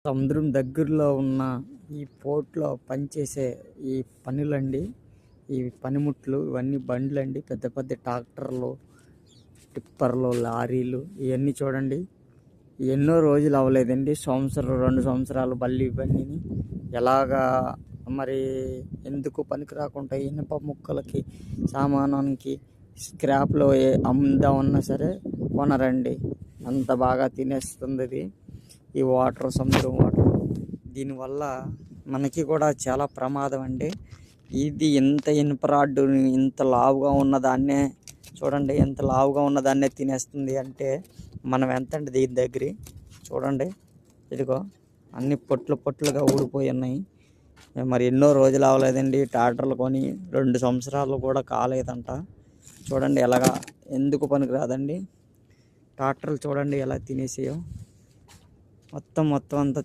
సముద్రం దగ్గరలో ఉన్న ఈ పోర్ట్లో పనిచేసే ఈ పనులండి, ఈ పనిముట్లు, ఇవన్నీ బండ్లండి, పెద్ద పెద్ద ట్రాక్టర్లు, టిప్పర్లు, లారీలు, ఇవన్నీ చూడండి. ఎన్నో రోజులు అవ్వలేదండి, సంవత్సరం 2 సంవత్సరాలు బల్లి ఇవన్నీ ఎలాగా మరి ఎందుకు పనికి రాకుండా ఇనుప ముక్కలకి, సామానానికి స్క్రాప్లో అమ్ముదామన్నా సరే కొనరండి. అంత బాగా తినేస్తుంది ఇది ఈ వాటర్, సముద్రం వాటర్. దీనివల్ల మనకి కూడా చాలా ప్రమాదం అండి. ఇది ఇంత ఇనుప రాడ్డు ఇంత లావుగా ఉన్నదాన్నే చూడండి, ఎంత లావుగా ఉన్నదాన్నే తినేస్తుంది అంటే మనం ఎంత అండి దీని దగ్గర చూడండి. ఇదిగో అన్ని పొట్లు పొట్లుగా ఊడిపోయి ఉన్నాయి. మరి ఎన్నో రోజులు అవ్వలేదండి ట్రాక్టర్లు కొని, 2 సంవత్సరాలు కూడా కాలేదంట. చూడండి ఎలాగా, ఎందుకు పనికి రాదండి ట్రాక్టర్లు. చూడండి ఎలా తినేసాయో మొత్తం అంతా.